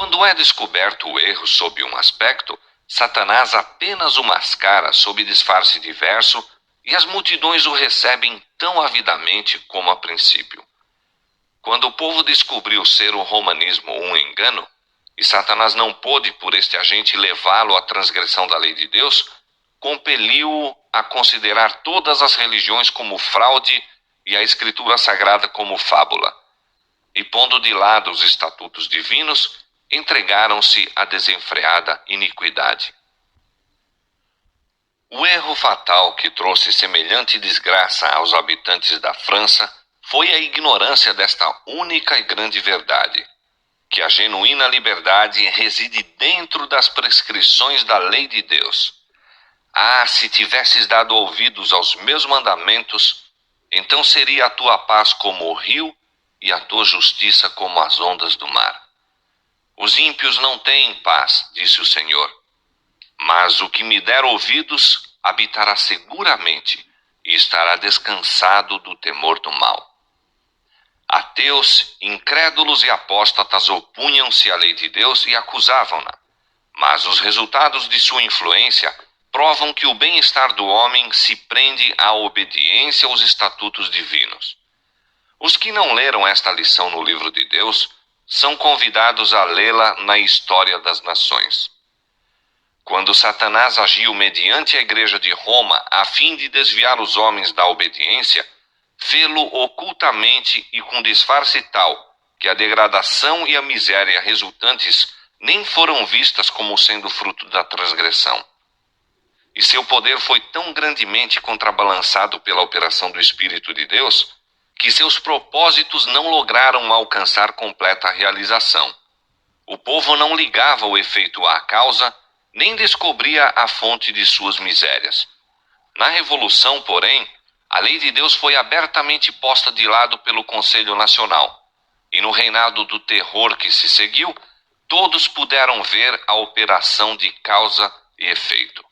Quando é descoberto o erro sob um aspecto, Satanás apenas o mascara sob disfarce diverso e as multidões o recebem tão avidamente como a princípio. Quando o povo descobriu ser o romanismo um engano, e Satanás não pôde por este agente levá-lo à transgressão da lei de Deus, compeliu-o a considerar todas as religiões como fraude e a Escritura Sagrada como fábula. E pondo de lado os estatutos divinos, entregaram-se à desenfreada iniquidade. O erro fatal que trouxe semelhante desgraça aos habitantes da França foi a ignorância desta única e grande verdade, que a genuína liberdade reside dentro das prescrições da lei de Deus. Ah, se tivesses dado ouvidos aos meus mandamentos, então seria a tua paz como o rio e a tua justiça como as ondas do mar. Os ímpios não têm paz, disse o Senhor, mas o que me der ouvidos habitará seguramente e estará descansado do temor do mal. Ateus, incrédulos e apóstatas opunham-se à lei de Deus e acusavam-na, mas os resultados de sua influência provam que o bem-estar do homem se prende à obediência aos estatutos divinos. Os que não leram esta lição no livro de Deus são convidados a lê-la na história das nações. Quando Satanás agiu mediante a Igreja de Roma a fim de desviar os homens da obediência, fê-lo ocultamente e com disfarce tal que a degradação e a miséria resultantes nem foram vistas como sendo fruto da transgressão. E seu poder foi tão grandemente contrabalançado pela operação do Espírito de Deus, que seus propósitos não lograram alcançar completa realização. O povo não ligava o efeito à causa, nem descobria a fonte de suas misérias. Na Revolução, porém, a lei de Deus foi abertamente posta de lado pelo Conselho Nacional, e no reinado do terror que se seguiu, todos puderam ver a operação de causa e efeito.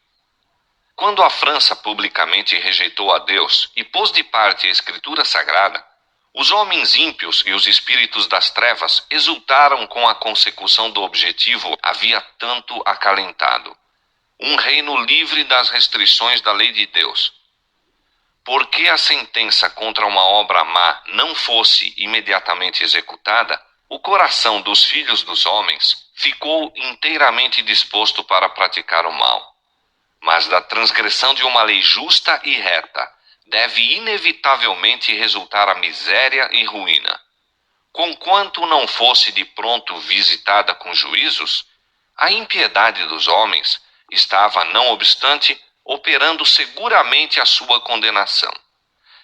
Quando a França publicamente rejeitou a Deus e pôs de parte a Escritura Sagrada, os homens ímpios e os espíritos das trevas exultaram com a consecução do objetivo havia tanto acalentado: um reino livre das restrições da lei de Deus. Porque a sentença contra uma obra má não fosse imediatamente executada, o coração dos filhos dos homens ficou inteiramente disposto para praticar o mal. Mas da transgressão de uma lei justa e reta deve inevitavelmente resultar a miséria e ruína. Conquanto não fosse de pronto visitada com juízos, a impiedade dos homens estava, não obstante, operando seguramente a sua condenação.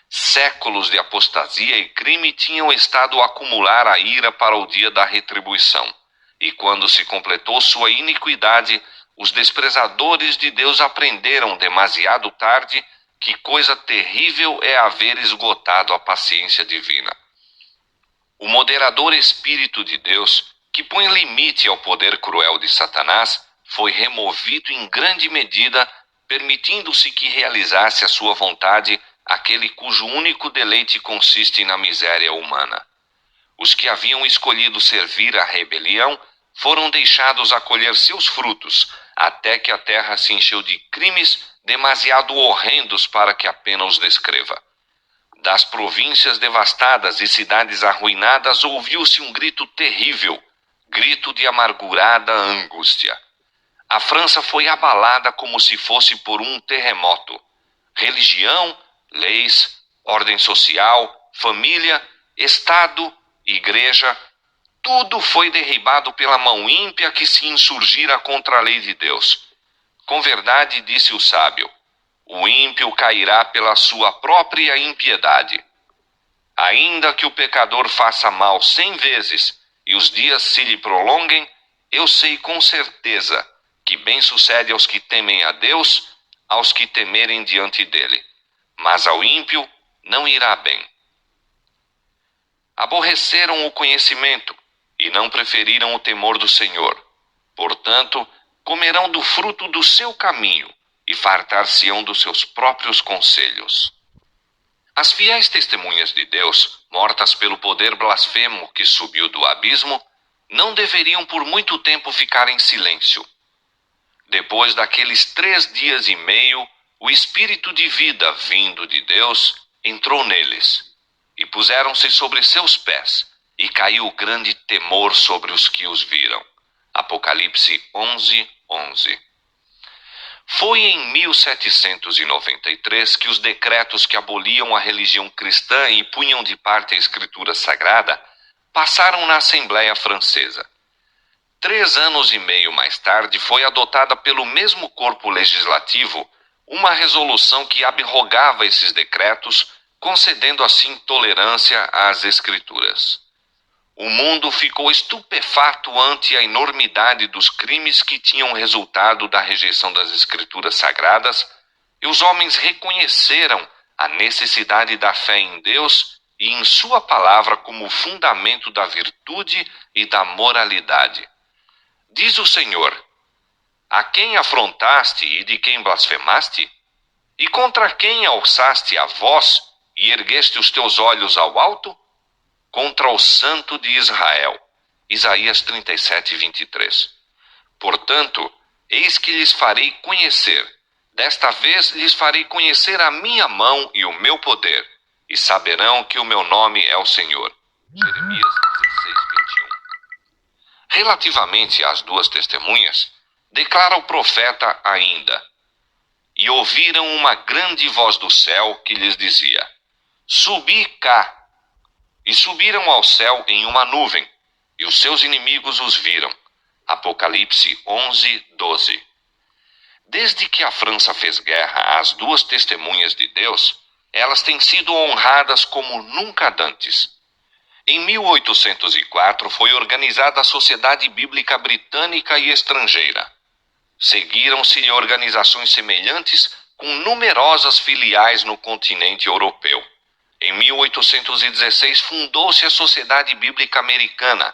Séculos de apostasia e crime tinham estado a acumular a ira para o dia da retribuição, e quando se completou sua iniquidade, os desprezadores de Deus aprenderam demasiado tarde que coisa terrível é haver esgotado a paciência divina. O moderador Espírito de Deus, que põe limite ao poder cruel de Satanás, foi removido em grande medida, permitindo-se que realizasse a sua vontade aquele cujo único deleite consiste na miséria humana. Os que haviam escolhido servir à rebelião foram deixados a colher seus frutos, até que a terra se encheu de crimes demasiado horrendos para que a pena os descreva. Das províncias devastadas e cidades arruinadas ouviu-se um grito terrível, grito de amargurada angústia. A França foi abalada como se fosse por um terremoto. Religião, leis, ordem social, família, Estado, igreja, tudo foi derribado pela mão ímpia que se insurgira contra a lei de Deus. Com verdade, disse o sábio, o ímpio cairá pela sua própria impiedade. Ainda que o pecador faça mal 100 vezes e os dias se lhe prolonguem, eu sei com certeza que bem sucede aos que temem a Deus, aos que temerem diante dele. Mas ao ímpio não irá bem. Aborreceram o conhecimento e não preferiram o temor do Senhor. Portanto, comerão do fruto do seu caminho e fartar-se-ão dos seus próprios conselhos. As fiéis testemunhas de Deus, mortas pelo poder blasfemo que subiu do abismo, não deveriam por muito tempo ficar em silêncio. Depois daqueles 3 dias e meio, o Espírito de vida vindo de Deus entrou neles, e puseram-se sobre seus pés, e caiu grande temor sobre os que os viram. Apocalipse 11:11. Foi em 1793 que os decretos que aboliam a religião cristã e punham de parte a Escritura Sagrada passaram na Assembleia Francesa. 3 anos e meio mais tarde foi adotada pelo mesmo corpo legislativo uma resolução que abrogava esses decretos, concedendo assim tolerância às Escrituras. O mundo ficou estupefato ante a enormidade dos crimes que tinham resultado da rejeição das Escrituras Sagradas, e os homens reconheceram a necessidade da fé em Deus e em sua palavra como fundamento da virtude e da moralidade. Diz o Senhor: a quem afrontaste e de quem blasfemaste? E contra quem alçaste a voz e ergueste os teus olhos ao alto? Contra o Santo de Israel. Isaías 37:23. Portanto, eis que lhes farei conhecer. Desta vez lhes farei conhecer a minha mão e o meu poder, e saberão que o meu nome é o Senhor. Jeremias 16:21. Relativamente às 2 testemunhas, declara o profeta ainda: e ouviram uma grande voz do céu que lhes dizia: subi cá. E subiram ao céu em uma nuvem, e os seus inimigos os viram. Apocalipse 11:12. Desde que a França fez guerra às 2 testemunhas de Deus, elas têm sido honradas como nunca dantes. Em 1804 foi organizada a Sociedade Bíblica Britânica e Estrangeira. Seguiram-se organizações semelhantes com numerosas filiais no continente europeu. Em 1816 fundou-se a Sociedade Bíblica Americana.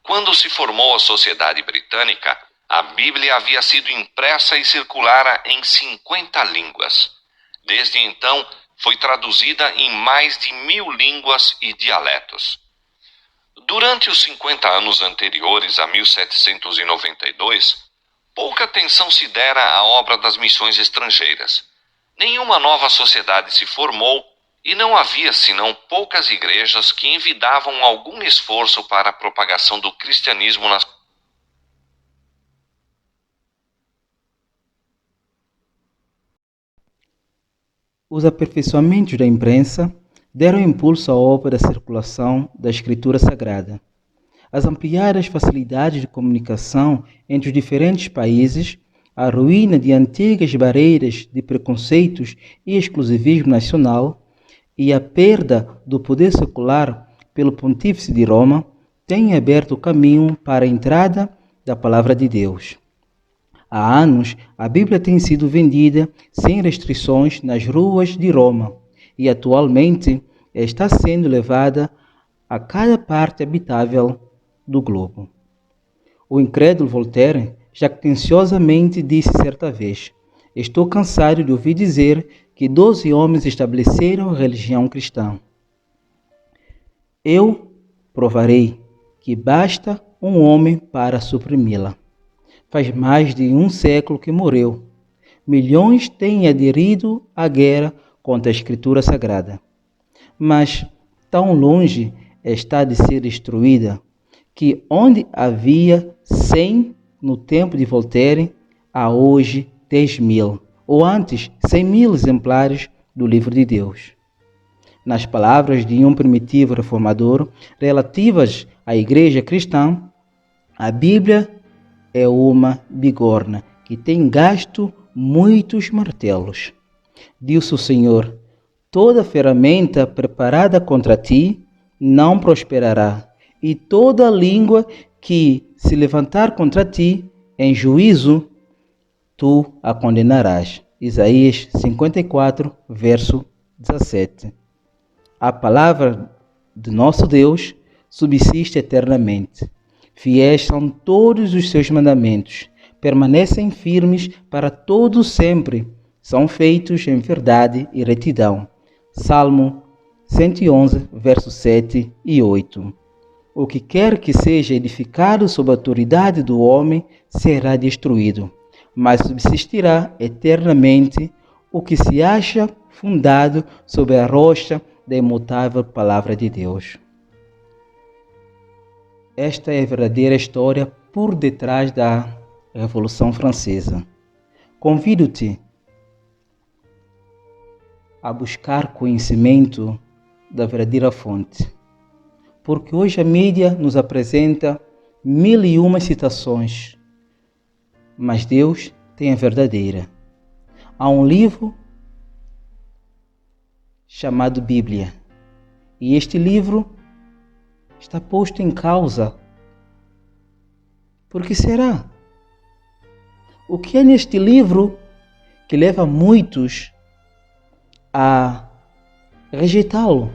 Quando se formou a Sociedade Britânica, a Bíblia havia sido impressa e circulara em 50 línguas. Desde então, foi traduzida em mais de 1000 línguas e dialetos. Durante os 50 anos anteriores a 1792, pouca atenção se dera à obra das missões estrangeiras. Nenhuma nova sociedade se formou e não havia senão poucas igrejas que envidavam algum esforço para a propagação do cristianismo nas. Os aperfeiçoamentos da imprensa deram impulso à obra da circulação da Escritura Sagrada. As ampliadas facilidades de comunicação entre os diferentes países, a ruína de antigas barreiras de preconceitos e exclusivismo nacional e a perda do poder secular pelo Pontífice de Roma têm aberto o caminho para a entrada da Palavra de Deus. Há anos, a Bíblia tem sido vendida sem restrições nas ruas de Roma e atualmente está sendo levada a cada parte habitável do globo. O incrédulo Voltaire jactanciosamente disse certa vez: estou cansado de ouvir dizer que 12 homens estabeleceram a religião cristã. Eu provarei que basta um homem para suprimi-la. Faz mais de um século que morreu. Milhões têm aderido à guerra contra a Escritura Sagrada. Mas tão longe está de ser destruída que onde havia 100 no tempo de Voltaire, há hoje 10.000, ou antes 100.000 exemplares do Livro de Deus. Nas palavras de um primitivo reformador relativas à Igreja cristã, a Bíblia é uma bigorna que tem gasto muitos martelos. Disse o Senhor: toda ferramenta preparada contra ti não prosperará, e toda língua que se levantar contra ti em juízo, tu a condenarás. Isaías 54, verso 17. A palavra de nosso Deus subsiste eternamente. Fiéis são todos os seus mandamentos, permanecem firmes para todo sempre, são feitos em verdade e retidão. Salmo 111, versos 7 e 8. O que quer que seja edificado sob a autoridade do homem será destruído, mas subsistirá eternamente o que se acha fundado sobre a rocha da imutável palavra de Deus. Esta é a verdadeira história por detrás da Revolução Francesa. Convido-te a buscar conhecimento da verdadeira fonte, porque hoje a mídia nos apresenta 1001 citações, mas Deus tem a verdadeira. Há um livro chamado Bíblia, e este livro está posto em causa. Por que será? O que é neste livro que leva muitos a rejeitá-lo?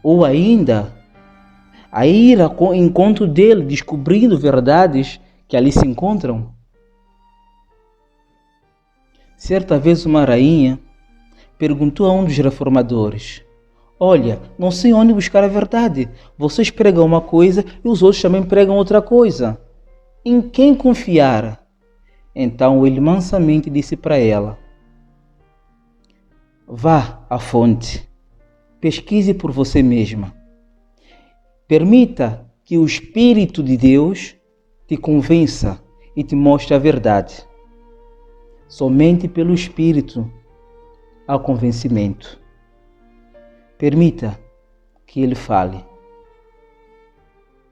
Ou ainda a ir ao encontro dele, descobrindo verdades que ali se encontram? Certa vez uma rainha perguntou a um dos reformadores: olha, não sei onde buscar a verdade. Vocês pregam uma coisa e os outros também pregam outra coisa. Em quem confiar? Então ele mansamente disse para ela: vá à fonte, pesquise por você mesma. Permita que o Espírito de Deus te convença e te mostre a verdade. Somente pelo Espírito há convencimento. Permita que Ele fale.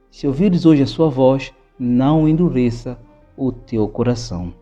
Se ouvires hoje a sua voz, não endureça o teu coração.